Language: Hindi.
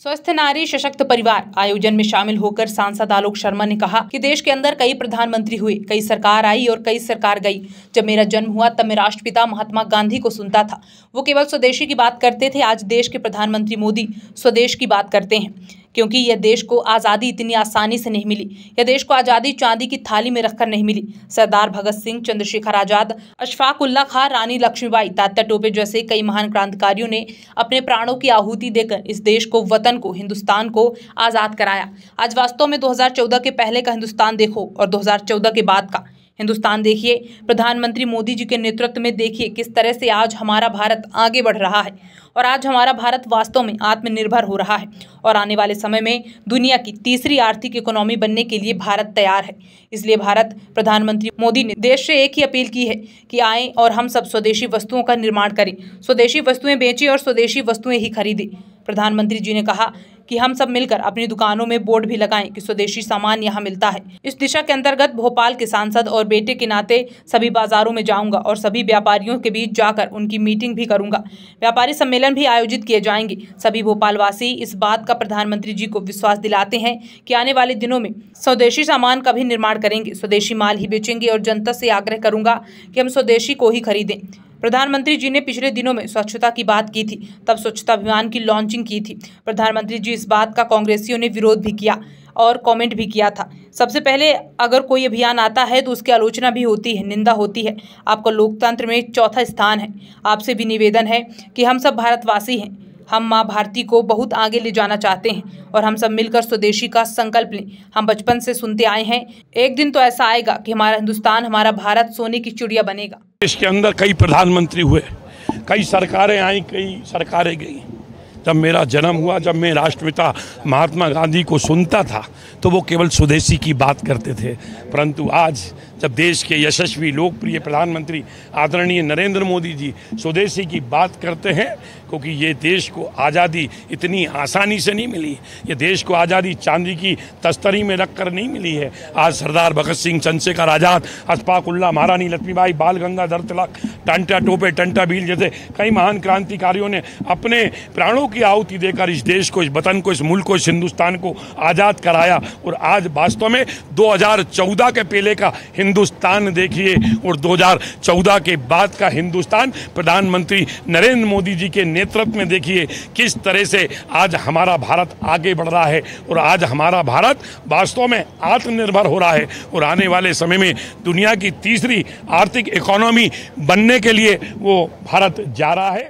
स्वस्थ नारी सशक्त परिवार आयोजन में शामिल होकर सांसद आलोक शर्मा ने कहा कि देश के अंदर कई प्रधानमंत्री हुए, कई सरकार आई और कई सरकार गई। जब मेरा जन्म हुआ तब मैं राष्ट्रपिता महात्मा गांधी को सुनता था। वो केवल स्वदेशी की बात करते थे। आज देश के प्रधानमंत्री मोदी स्वदेश की बात करते हैं, क्योंकि यह देश को आज़ादी इतनी आसानी से नहीं मिली। यह देश को आज़ादी चांदी की थाली में रखकर नहीं मिली। सरदार भगत सिंह, चंद्रशेखर आजाद, अशफाक उल्लाह खां, रानी लक्ष्मीबाई, तात्या टोपे जैसे कई महान क्रांतिकारियों ने अपने प्राणों की आहुति देकर इस देश को, वतन को, हिंदुस्तान को आज़ाद कराया। आज वास्तव में 2014 के पहले का हिंदुस्तान देखो और 2014 के बाद का हिंदुस्तान देखिए। प्रधानमंत्री मोदी जी के नेतृत्व में देखिए किस तरह से आज हमारा भारत आगे बढ़ रहा है और आज हमारा भारत वास्तव में आत्मनिर्भर हो रहा है और आने वाले समय में दुनिया की तीसरी आर्थिक इकोनॉमी बनने के लिए भारत तैयार है। इसलिए भारत प्रधानमंत्री मोदी ने देश से एक ही अपील की है कि आएं और हम सब स्वदेशी वस्तुओं का निर्माण करें, स्वदेशी वस्तुएं बेचें और स्वदेशी वस्तुएं ही खरीदें। प्रधानमंत्री जी ने कहा कि हम सब मिलकर अपनी दुकानों में बोर्ड भी लगाएं कि स्वदेशी सामान यहाँ मिलता है। इस दिशा के अंतर्गत भोपाल के सांसद और बेटे के नाते सभी बाजारों में जाऊंगा और सभी व्यापारियों के बीच जाकर उनकी मीटिंग भी करूंगा। व्यापारी सम्मेलन भी आयोजित किए जाएंगे। सभी भोपालवासी इस बात का प्रधानमंत्री जी को विश्वास दिलाते हैं कि आने वाले दिनों में स्वदेशी सामान का भी निर्माण करेंगे, स्वदेशी माल ही बेचेंगे और जनता से आग्रह करूंगा कि हम स्वदेशी को ही खरीदें। प्रधानमंत्री जी ने पिछले दिनों में स्वच्छता की बात की थी, तब स्वच्छता अभियान की लॉन्चिंग की थी। प्रधानमंत्री जी इस बात का कांग्रेसियों ने विरोध भी किया और कमेंट भी किया था। सबसे पहले अगर कोई अभियान आता है तो उसकी आलोचना भी होती है, निंदा होती है। आपका लोकतंत्र में चौथा स्थान है। आपसे भी निवेदन है कि हम सब भारतवासी हैं, हम माँ भारती को बहुत आगे ले जाना चाहते हैं और हम सब मिलकर स्वदेशी का संकल्प लें। हम बचपन से सुनते आए हैं, एक दिन तो ऐसा आएगा कि हमारा हिंदुस्तान, हमारा भारत सोने की चिड़िया बनेगा। देश के अंदर कई प्रधानमंत्री हुए, कई सरकारें आई, कई सरकारें गई। जब मेरा जन्म हुआ, जब मैं राष्ट्रपिता महात्मा गांधी को सुनता था तो वो केवल स्वदेशी की बात करते थे। परंतु आज जब देश के यशस्वी लोकप्रिय प्रधानमंत्री आदरणीय नरेंद्र मोदी जी स्वदेशी की बात करते हैं, क्योंकि ये देश को आज़ादी इतनी आसानी से नहीं मिली। ये देश को आज़ादी चांदी की तस्तरी में रखकर नहीं मिली है। आज सरदार भगत सिंह, चंद्रशेखर आजाद, अशफाक उल्लाह, महारानी लक्ष्मीबाई, बाल गंगाधर तिलक, टांटा टोपे, टंटा भील जैसे कई महान क्रांतिकारियों ने अपने प्राणों की आहुति देकर इस देश को, इस वतन को, इस मुल्क को, इस हिंदुस्तान को आज़ाद कराया। और आज वास्तव में 2014 के पहले का हिंदुस्तान देखिए और 2014 के बाद का हिंदुस्तान प्रधानमंत्री नरेंद्र मोदी जी के नेतृत्व में देखिए किस तरह से आज हमारा भारत आगे बढ़ रहा है और आज हमारा भारत वास्तव में आत्मनिर्भर हो रहा है और आने वाले समय में दुनिया की तीसरी आर्थिक इकोनॉमी बनने के लिए वो भारत जा रहा है।